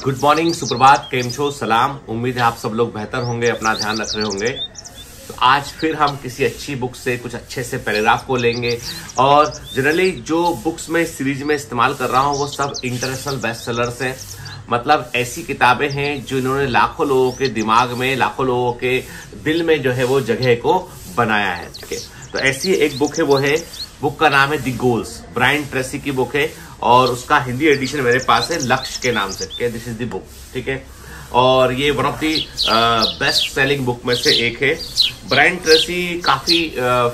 Good morning, सुप्रभात, केम छो, सलाम। उम्मीद है आप सब लोग बेहतर होंगे, अपना ध्यान रख रहे होंगे। तो आज फिर हम किसी अच्छी बुक से कुछ अच्छे से पैराग्राफ को लेंगे और जनरली जो बुक्स में सीरीज में इस्तेमाल कर रहा हूँ वो सब इंटरनेशनल बेस्ट सेलर्स हैं। मतलब ऐसी किताबें हैं जो इन्होंने लाखों लोगों के दिमाग में, लाखों लोगों के दिल में जो है वो जगह को बनाया है। ठीक है, तो ऐसी एक बुक है, वो है, बुक का नाम है द गोल्स। ब्रायन ट्रेसी की बुक है और उसका हिंदी एडिशन मेरे पास है लक्ष्य के नाम से। This is the book. ठीक है, और ये one of the best selling book में से एक है। ब्रायन ट्रेसी काफी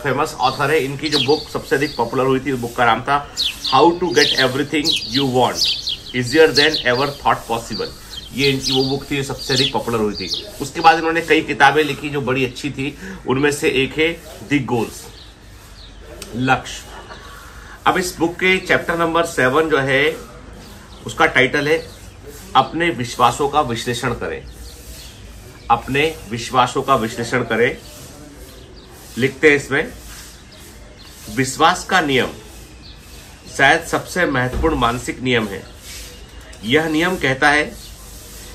फेमस ऑथर है। इनकी जो बुक सबसे अधिक पॉपुलर हुई थी, बुक का नाम था how to get everything you want easier than ever thought possible. ये इनकी वो बुक थी जो सबसे अधिक पॉपुलर हुई थी। उसके बाद इन्होंने कई किताबें लिखी जो बड़ी अच्छी थी, उनमें से एक है द गोल्स, लक्ष्य। अब इस बुक के चैप्टर नंबर 7 जो है उसका टाइटल है अपने विश्वासों का विश्लेषण करें। अपने विश्वासों का विश्लेषण करें। लिखते हैं इसमें, विश्वास का नियम शायद सबसे महत्वपूर्ण मानसिक नियम है। यह नियम कहता है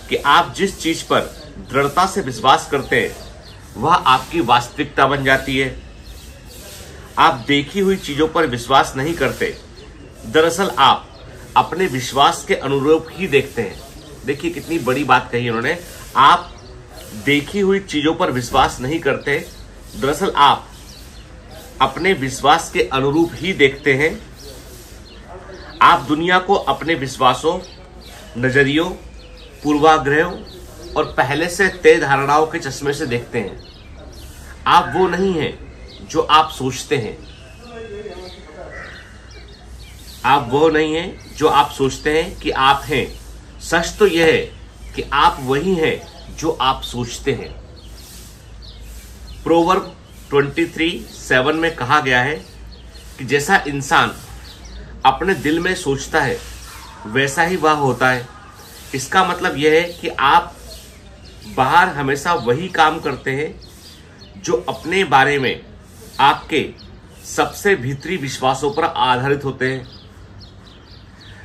कि आप जिस चीज पर दृढ़ता से विश्वास करते हैं वह आपकी वास्तविकता बन जाती है। आप देखी हुई चीजों पर विश्वास नहीं करते, दरअसल आप अपने विश्वास के अनुरूप ही देखते हैं। देखिए कितनी बड़ी बात कही उन्होंने। आप देखी हुई चीजों पर विश्वास नहीं करते, दरअसल आप अपने विश्वास के अनुरूप ही देखते हैं। आप दुनिया को अपने विश्वासों, नजरियों, पूर्वाग्रहों और पहले से तय धारणाओं के चश्मे से देखते हैं। आप वो नहीं हैं जो आप सोचते हैं। आप वो नहीं हैं जो आप सोचते हैं कि आप हैं। सच तो यह है कि आप वही हैं जो आप सोचते हैं। प्रोवर्ब 23:7 में कहा गया है कि जैसा इंसान अपने दिल में सोचता है वैसा ही वह होता है। इसका मतलब यह है कि आप बाहर हमेशा वही काम करते हैं जो अपने बारे में आपके सबसे भीतरी विश्वासों पर आधारित होते हैं।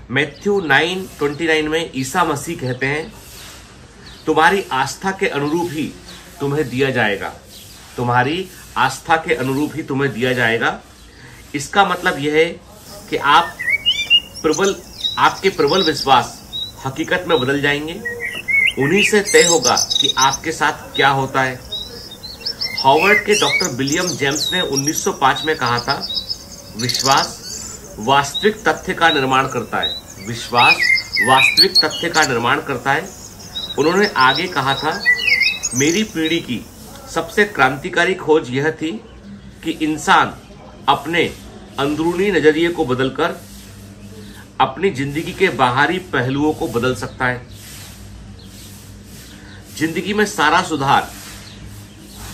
मैथ्यू 9:29 में ईसा मसीह कहते हैं, तुम्हारी आस्था के अनुरूप ही तुम्हें दिया जाएगा। तुम्हारी आस्था के अनुरूप ही तुम्हें दिया जाएगा। इसका मतलब यह है कि आपके प्रबल विश्वास हकीकत में बदल जाएंगे। उन्हीं से तय होगा कि आपके साथ क्या होता है। हार्वर्ड के डॉक्टर विलियम जेम्स ने 1905 में कहा था, विश्वास वास्तविक तथ्य का निर्माण करता है। विश्वास वास्तविक तथ्य का निर्माण करता है। उन्होंने आगे कहा था, मेरी पीढ़ी की सबसे क्रांतिकारी खोज यह थी कि इंसान अपने अंदरूनी नजरिए को बदलकर अपनी जिंदगी के बाहरी पहलुओं को बदल सकता है। जिंदगी में सारा सुधार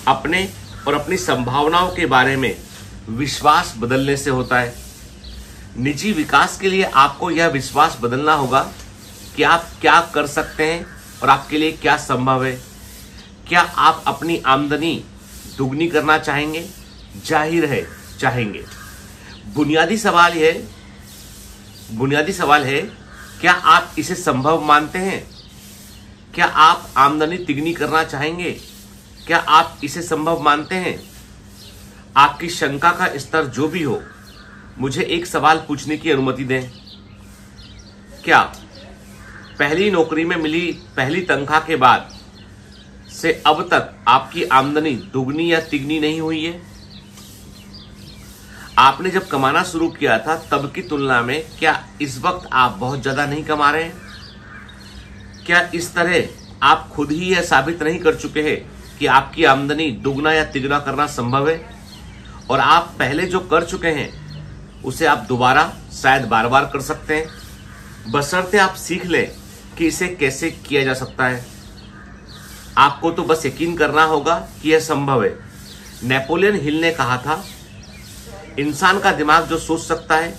अपने और अपनी संभावनाओं के बारे में विश्वास बदलने से होता है। निजी विकास के लिए आपको यह विश्वास बदलना होगा कि आप क्या कर सकते हैं और आपके लिए क्या संभव है। क्या आप अपनी आमदनी दुगनी करना चाहेंगे? जाहिर है चाहेंगे। बुनियादी सवाल है, क्या आप इसे संभव मानते हैं? क्या आप आमदनी तिगनी करना चाहेंगे? क्या आप इसे संभव मानते हैं? आपकी शंका का स्तर जो भी हो, मुझे एक सवाल पूछने की अनुमति दें। क्या पहली नौकरी में मिली पहली तनख्वाह के बाद से अब तक आपकी आमदनी दुगनी या तिगनी नहीं हुई है? आपने जब कमाना शुरू किया था तब की तुलना में क्या इस वक्त आप बहुत ज्यादा नहीं कमा रहे हैं? क्या इस तरह आप खुद ही यह साबित नहीं कर चुके हैं कि आपकी आमदनी दुगना या तिगना करना संभव है? और आप पहले जो कर चुके हैं उसे आप दोबारा शायद बार बार कर सकते हैं, बशर्ते आप सीख लें कि इसे कैसे किया जा सकता है। आपको तो बस यकीन करना होगा कि यह संभव है। नेपोलियन हिल ने कहा था, इंसान का दिमाग जो सोच सकता है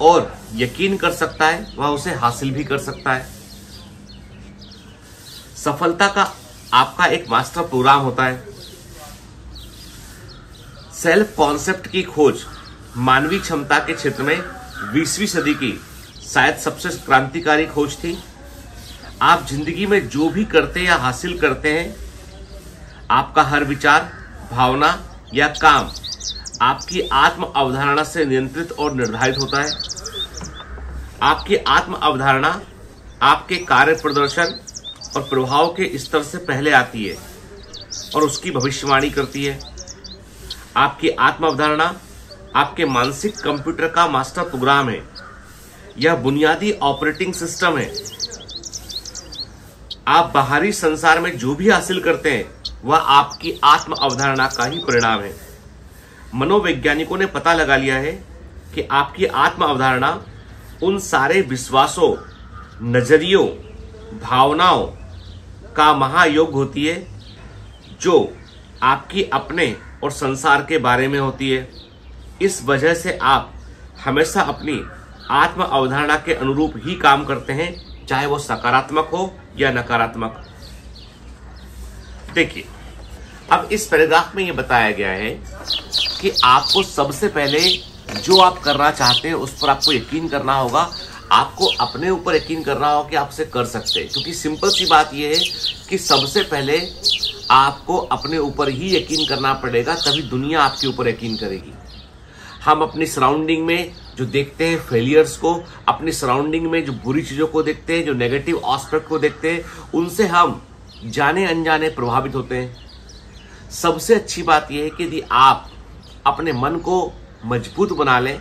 और यकीन कर सकता है वह उसे हासिल भी कर सकता है। सफलता का आपका एक मास्टर प्रोग्राम होता है। सेल्फ कॉन्सेप्ट की खोज मानवीय क्षमता के क्षेत्र में 20वीं सदी की शायद सबसे क्रांतिकारी खोज थी। आप जिंदगी में जो भी करते हैं या हासिल करते हैं, आपका हर विचार, भावना या काम आपकी आत्म अवधारणा से नियंत्रित और निर्धारित होता है। आपकी आत्म अवधारणा आपके कार्य प्रदर्शन और प्रभाव के स्तर से पहले आती है और उसकी भविष्यवाणी करती है। आपकी आत्म अवधारणा आपके मानसिक कंप्यूटर का मास्टर प्रोग्राम है। यह बुनियादी ऑपरेटिंग सिस्टम है। आप बाहरी संसार में जो भी हासिल करते हैं वह आपकी आत्म अवधारणा का ही परिणाम है। मनोवैज्ञानिकों ने पता लगा लिया है कि आपकी आत्म अवधारणा उन सारे विश्वासों, नजरियों, भावनाओं का महायोग होती है जो आपकी अपने और संसार के बारे में होती है। इस वजह से आप हमेशा अपनी आत्म अवधारणा के अनुरूप ही काम करते हैं, चाहे वो सकारात्मक हो या नकारात्मक। देखिए, अब इस पैराग्राफ में यह बताया गया है कि आपको सबसे पहले जो आप करना चाहते हैं उस पर आपको यकीन करना होगा। आपको अपने ऊपर यकीन करना होगा कि आप उसे कर सकते हैं, क्योंकि सिंपल सी बात यह है कि सबसे पहले आपको अपने ऊपर ही यकीन करना पड़ेगा, तभी दुनिया आपके ऊपर यकीन करेगी। हम अपनी सराउंडिंग में जो देखते हैं फेलियर्स को, अपनी सराउंडिंग में जो बुरी चीजों को देखते हैं, जो नेगेटिव एस्पेक्ट को देखते हैं, उनसे हम जाने अनजाने प्रभावित होते हैं। सबसे अच्छी बात यह है कि यदि आप अपने मन को मजबूत बना लें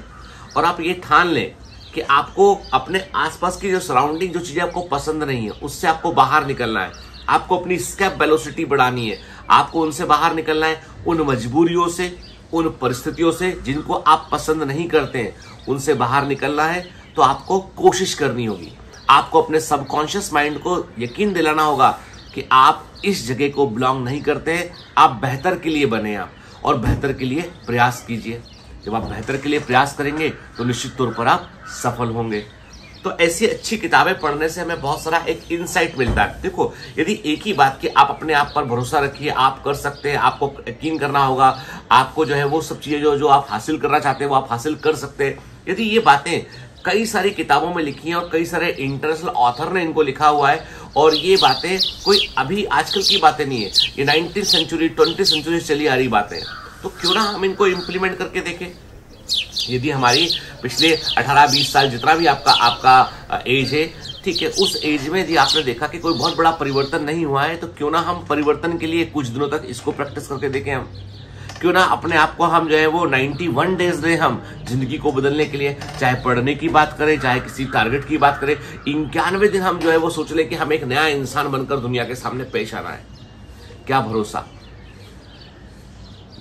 और आप ये ठान लें कि आपको अपने आसपास की जो सराउंडिंग, जो चीजें आपको पसंद नहीं है, उससे आपको बाहर निकलना है। आपको अपनी स्केप वेलोसिटी बढ़ानी है। आपको उनसे बाहर निकलना है, उन मजबूरियों से, उन परिस्थितियों से जिनको आप पसंद नहीं करते हैं, उनसे बाहर निकलना है। तो आपको कोशिश करनी होगी। आपको अपने सबकॉन्शियस माइंड को यकीन दिलाना होगा कि आप इस जगह को बिलोंग नहीं करते हैं। आप बेहतर के लिए बने आप, और बेहतर के लिए प्रयास कीजिए। जब आप बेहतर के लिए प्रयास करेंगे तो निश्चित तौर पर आप सफल होंगे। तो ऐसी अच्छी किताबें पढ़ने से हमें बहुत सारा एक इंसाइट मिलता है। देखो, यदि एक ही बात कि आप अपने आप पर भरोसा रखिए, आप कर सकते हैं, आपको यकीन करना होगा, आपको जो है वो सब चीजें जो आप हासिल करना चाहते हैं वो आप हासिल कर सकते हैं। यदि ये बातें कई सारी किताबों में लिखी हैं और कई सारे इंटरनेशनल ऑथर ने इनको लिखा हुआ है, और ये बातें कोई अभी आजकल की बातें नहीं है, ये 19th सेंचुरी 20th सेंचुरी से चली आ रही बातें हैं। तो क्यों ना हम इनको इम्प्लीमेंट करके देखें। यदि हमारी पिछले 18-20 साल जितना भी आपका एज है, ठीक है, उस एज में यदि आपने देखा कि कोई बहुत बड़ा परिवर्तन नहीं हुआ है, तो क्यों ना हम परिवर्तन के लिए कुछ दिनों तक इसको प्रैक्टिस करके देखें। हम क्यों ना अपने आप को हम जो है वो 91 डेज दें हम जिंदगी को बदलने के लिए। चाहे पढ़ने की बात करें, चाहे किसी टारगेट की बात करें, 91 दिन हम जो है वो सोच लें कि हम एक नया इंसान बनकर दुनिया के सामने पेश आना है। क्या भरोसा,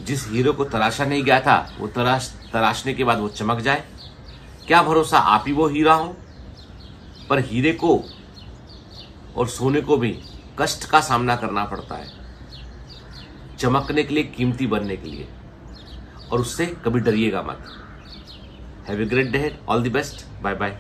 जिस हीरो को तराशा नहीं गया था वो तराशने के बाद वो चमक जाए। क्या भरोसा आप ही वो हीरा हो। पर हीरे को और सोने को भी कष्ट का सामना करना पड़ता है चमकने के लिए, कीमती बनने के लिए, और उससे कभी डरिएगा मत। Have a great day, all the best, bye bye.